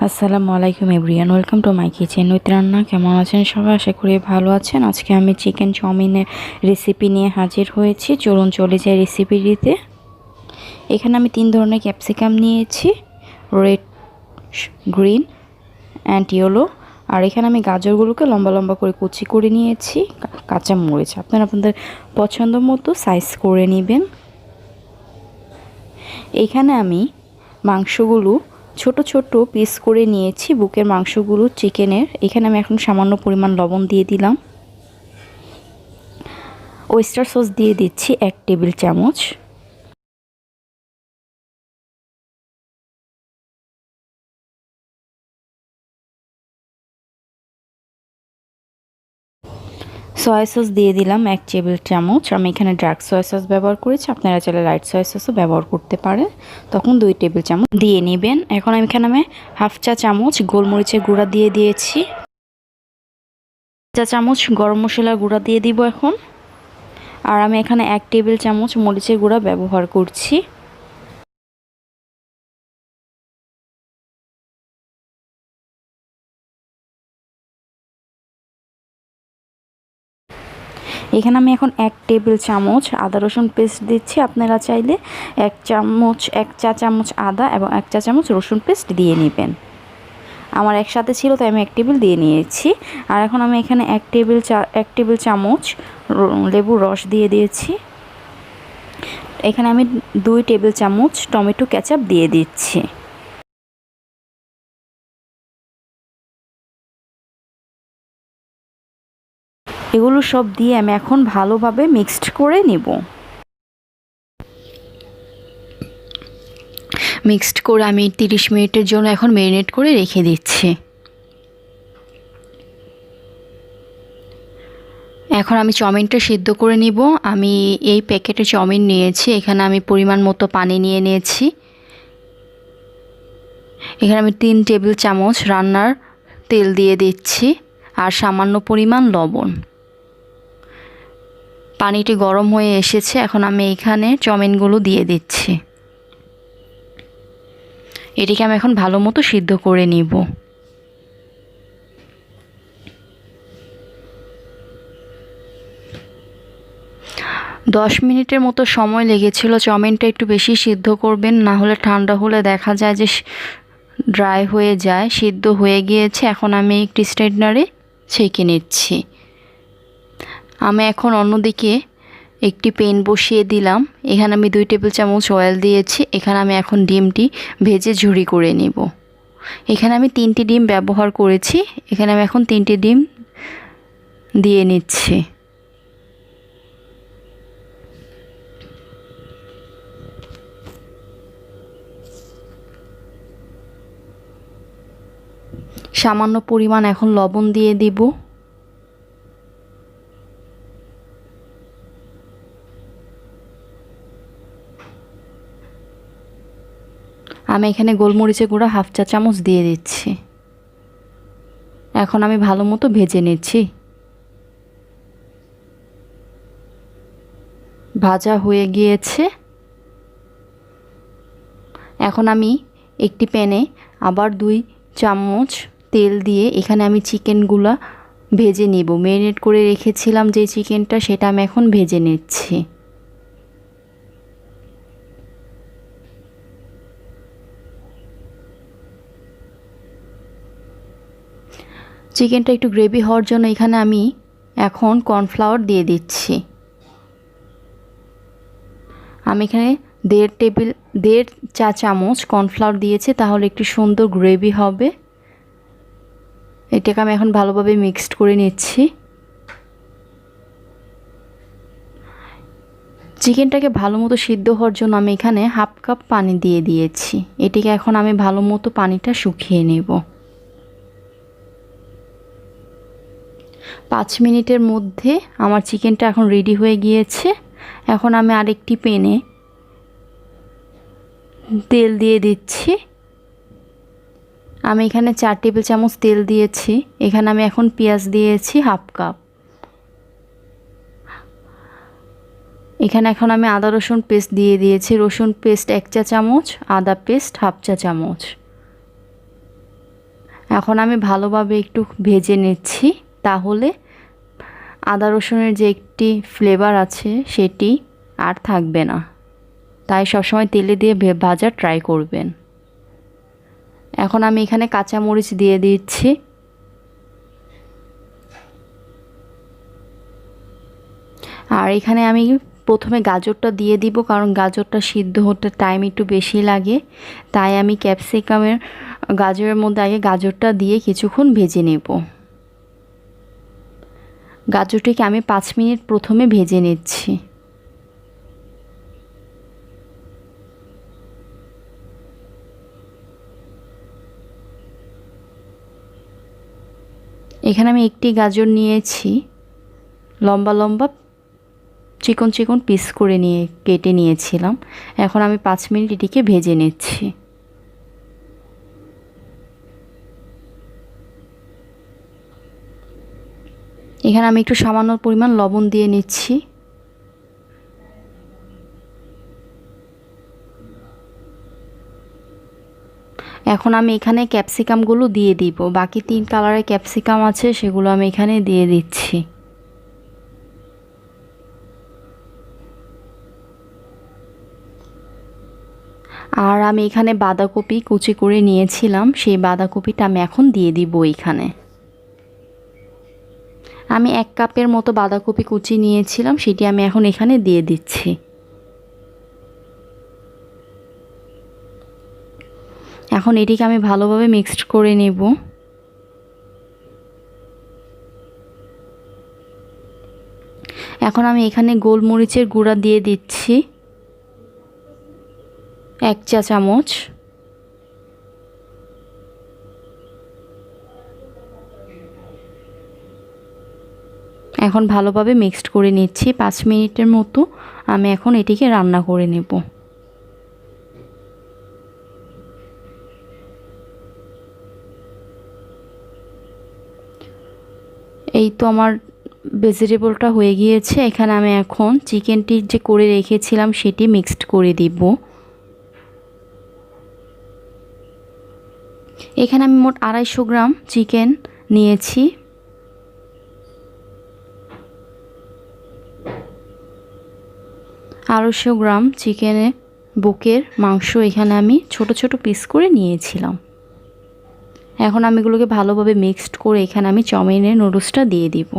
আসসালামু আলাইকুম everyone, welcome to my kitchen with রান্না। কেমন আছেন সবাই? আশা করি ভালো আছেন। আজকে আমি চিকেন চাউমিনের রেসিপি নিয়ে হাজির হয়েছি। চলুন চলে যাই রেসিপিটিতে। এখানে আমি 3 ধরনের ক্যাপসিকাম নিয়েছি, রেড, গ্রিন অ্যান্ড ইয়েলো। আর এখানে আমি গাজরগুলোকে লম্বা লম্বা করে কুচি করে নিয়েছি। কাঁচা মরিচ আপনারা আপনাদের পছন্দ মতো সাইজ করে নেবেন। এখানে আমি মাংসগুলো ছোট ছোট পিস করে নিয়েছি, বুকের মাংসগুলো চিকেনের। এখানে আমি এখন সামান্য পরিমাণ লবণ দিয়ে দিলাম। ওয়েস্টার সস দিয়ে দিচ্ছি 1 টেবিল চামচ। সয়া সস দিয়ে দিলাম 1 টেবিল চামচ। আমি এখানে ডার্ক সয়া সস ব্যবহার করেছি, আপনারা চাইলে লাইট সয়া সসও ব্যবহার করতে পারেন। তখন 2 টেবিল চামচ দিয়ে নেবেন। এখন আমি এখানে হাফ চা চামচ গোলমরিচের গুঁড়া দিয়ে দিয়েছি। চা চামচ গরম মশলার গুঁড়া দিয়ে দিব এখন। আর আমি এখানে 1 টেবিল চামচ মরিচের গুঁড়া ব্যবহার করছি। এখানে আমি এখন 1 টেবিল চামচ আদা রসুন পেস্ট দিচ্ছি। আপনারা চাইলে 1 চা চামচ আদা এবং 1 চা চামচ রসুন পেস্ট দিয়ে নেবেন। আমার একসাথে ছিল তাই আমি 1 টেবিল দিয়ে নিয়েছি। আর এখন আমি এখানে 1 টেবিল চামচ লেবুর রস দিয়ে দিয়েছি। এখানে আমি 2 টেবিল চামচ টমেটো কেচাপ দিয়ে দিচ্ছি। এগুলো সব দিয়ে আমি এখন ভালোভাবে মিক্সড করে নেব। মিক্সড করে আমি 30 মিনিটের জন্য এখন ম্যারিনেট করে রেখে দিচ্ছি। এখন আমি চাউমিনটা সিদ্ধ করে নিব। আমি এই প্যাকেটে চাউমিন নিয়েছি। এখানে আমি পরিমাণ মতো পানি নিয়ে নিয়েছি। এখানে আমি 3 টেবিল চামচ রান্নার তেল দিয়ে দিচ্ছি আর সামান্য পরিমাণ লবণ। পানিটি গরম হয়ে এসেছে। এখন আমি এখানে চাউমিনগুলো দিয়ে দিচ্ছি। এটিকে আমি এখন ভালো মতো সিদ্ধ করে নিব। দশ মিনিটের মতো সময় লেগেছিল। চাউমিনটা একটু বেশি সিদ্ধ করবেন, না হলে ঠান্ডা হলে দেখা যায় যে ড্রাই হয়ে যায়। সিদ্ধ হয়ে গিয়েছে। এখন আমি একটি স্ট্রেটনারে ছেঁকে নিচ্ছি। আমি এখন অন্যদিকে একটি প্যান বসিয়ে দিলাম। এখানে আমি 2 টেবিল চামচ অয়েল দিয়েছি। এখানে আমি এখন ডিমটি ভেজে ঝুরি করে নেব। এখানে আমি 3টি ডিম ব্যবহার করেছি। এখানে আমি এখন 3টি ডিম দিয়ে নিচ্ছি। সামান্য পরিমাণ এখন লবণ দিয়ে দিব। আমি এখানে গোলমরিচের গুঁড়া হাফ চা চামচ দিয়ে দিচ্ছি। এখন আমি ভালো মতো ভেজে নিচ্ছি। ভাজা হয়ে গিয়েছে। এখন আমি একটি প্যানে আবার 2 চামচ তেল দিয়ে এখানে আমি চিকেনগুলো ভেজে নেব। ম্যারিনেট করে রেখেছিলাম যে চিকেনটা, সেটা আমি এখন ভেজে নিচ্ছি। চিকেনটা একটু গ্রেভি হওয়ার জন্য এখানে আমি এখন কর্নফ্লাওয়ার দিয়ে দিচ্ছি। আমি এখানে 1.5 চা চামচ কর্নফ্লাওয়ার দিয়েছি, তাহলে একটু সুন্দর গ্রেভি হবে। এটাকে আমি এখন ভালোভাবে মিক্সড করে নিচ্ছি। চিকেনটাকে ভালো মতো সিদ্ধ হওয়ার জন্য আমি এখানে হাফ কাপ পানি দিয়ে দিয়েছি। এটিকে এখন আমি ভালো মতো পানিটা শুকিয়ে নেব। 5 মিনিটের মধ্যে আমার চিকেনটা এখন রেডি হয়ে গিয়েছে। এখন আমি আরেকটি প্যানে তেল দিয়ে দিচ্ছি। আমি এখানে 4 টেবিল চামচ তেল দিয়েছি। এখানে আমি এখন পেঁয়াজ দিয়েছি হাফ কাপ। এখানে এখন আমি আদা রসুন পেস্ট দিয়ে দিয়েছি। রসুন পেস্ট 1 চা চামচ, আদা পেস্ট হাফ চা চামচ। এখন আমি ভালোভাবে একটু ভেজে নিচ্ছি, তাহলে আদা রসুনের যে একটি ফ্লেভার আছে সেটি আর থাকবে না। তাই সবসময় তেলে দিয়ে ভাজা ট্রাই করবেন। এখন আমি এখানে কাঁচা মরিচ দিয়ে দিচ্ছি। আর এখানে আমি প্রথমে গাজরটা দিয়ে দিব, কারণ গাজরটা সিদ্ধ হতে টাইম একটু বেশি লাগে। তাই আমি ক্যাপসিকামের গাজরের মধ্যে আগে গাজরটা দিয়ে কিছুক্ষণ ভেজে নেব। গাজরটিকে আমি 5 মিনিট প্রথমে ভেজে নিচ্ছি। এখানে আমি একটি গাজর নিয়েছি, লম্বা লম্বা চিকন চিকন পিস করে কেটে নিয়েছিলাম। এখন আমি 5 মিনিট এটিকে ভেজে নিচ্ছি। এখানে আমি একটু সামান্য পরিমাণ লবণ দিয়ে নিচ্ছি। এখন আমি এখানে ক্যাপসিকামগুলো দিয়ে দিব। বাকি 3 কালারের ক্যাপসিকাম আছে, সেগুলো আমি এখানে দিয়ে দিচ্ছি। আর আমি এখানে বাঁধাকপি কুচি করে নিয়েছিলাম, সেই বাঁধাকপিটা আমি এখন দিয়ে দিব এখানে। আমি 1 কাপের মতো বাঁধাকপি কুচি নিয়েছিলাম, সেটি আমি এখন এখানে দিয়ে দিচ্ছি। এখন এটিকে আমি ভালোভাবে মিক্সড করে নেব। এখন আমি এখানে গোলমরিচের গুঁড়া দিয়ে দিচ্ছি 1 চা চামচ। এখন ভালোভাবে মিক্সড করে নিচ্ছি। 5 মিনিটের মতো আমি এখন এটিকে রান্না করে নেব। এই তো আমার ভেজিটেবলটা হয়ে গিয়েছে। এখানে আমি এখন চিকেনটি যে করে রেখেছিলাম সেটি মিক্সড করে দিব। এখানে আমি মোট 250 গ্রাম চিকেন নিয়েছি। আড়াইশো গ্রাম চিকেনের বুকের মাংস এখানে আমি ছোট ছোট পিস করে নিয়েছিলাম। এখন আমি এগুলোকে ভালোভাবে মিক্সড করে এখানে আমি চাউমিনের নুডলসটা দিয়ে দিব।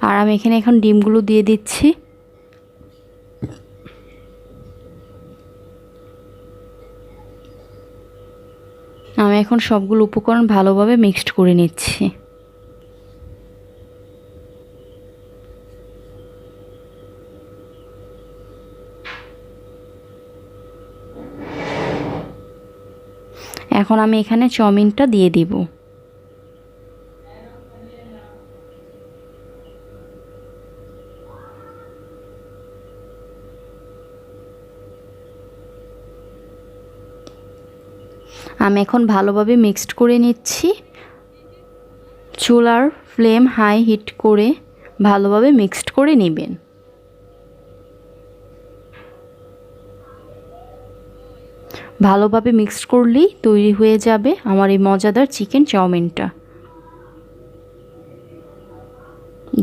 আর আমি এখানে এখন ডিমগুলো দিয়ে দিচ্ছি। আমি এখন সবগুলো উপকরণ ভালোভাবে মিক্সড করে নিচ্ছি। এখন আমি এখানে চাউমিনটা দিয়ে দিব। আমি এখন ভালোভাবে মিক্সড করে নিচ্ছি। চুলার ফ্লেম হাই হিট করে ভালোভাবে মিক্সড করে নেবেন। ভালোভাবে মিক্সড করলেই তৈরি হয়ে যাবে আমার এই মজাদার চিকেন চাউমিনটা।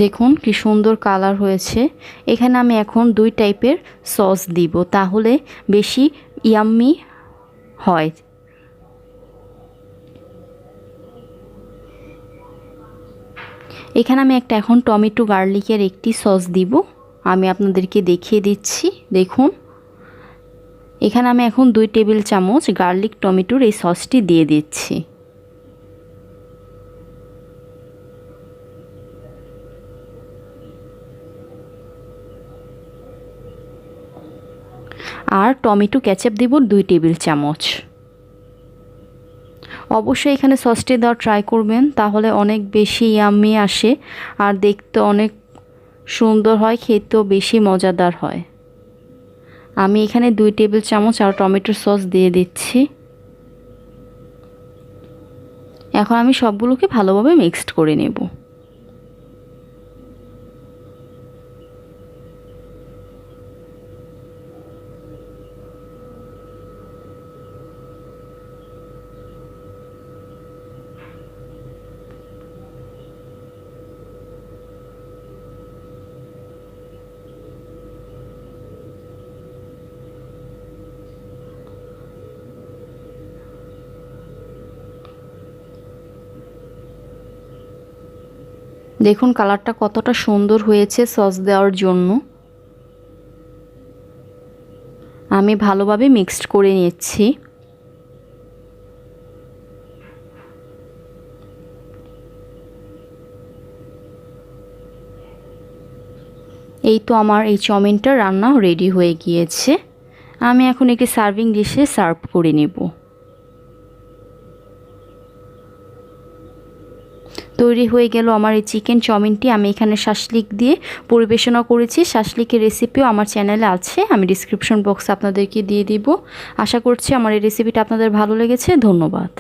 দেখুন কি সুন্দর কালার হয়েছে। এখানে আমি এখন 2 টাইপের সস দিব, তাহলে বেশি ইয়াম্মি হয়। এখানে আমি এখন টমেটো গার্লিকের একটি সস দিব। আমি আপনাদেরকে দেখিয়ে দিচ্ছি। দেখুন, এখানে আমি এখন 2 টেবিল চামচ গার্লিক টমেটোর এই সসটি দিয়ে দিচ্ছি। আর টমেটো কেচাপ দিব 2 টেবিল চামচ। অবশ্যই এখানে সসটি দেওয়া ট্রাই করবেন, তাহলে অনেক বেশি ইয়াম্মি আসে আর দেখতে অনেক সুন্দর হয়, খেতেও বেশি মজাদার হয়। আমি এখানে 2 টেবিল চামচ আর টমেটোর সস দিয়ে দিচ্ছি। এখন আমি সবগুলোকে ভালোভাবে মিক্সড করে নেব। দেখুন কালারটা কতটা সুন্দর হয়েছে সস দেওয়ার জন্য। আমি ভালোভাবে মিক্সড করে নিচ্ছি। এই তো আমার এই চাউমিনটা রান্না রেডি হয়ে গিয়েছে। আমি এখন একটি সার্ভিং ডিশে সার্ভ করে নেব। তৈরি হয়ে গেল আমার এই চিকেন চাউমিনটি। আমি এখানে শাসলিক দিয়ে পরিবেশনা করেছি। শাসলিকের রেসিপিও আমার চ্যানেলে আছে, আমি ডিসক্রিপশন বক্সে আপনাদেরকে দিয়ে দিব। আশা করছি আমার এই রেসিপিটা আপনাদের ভালো লেগেছে। ধন্যবাদ।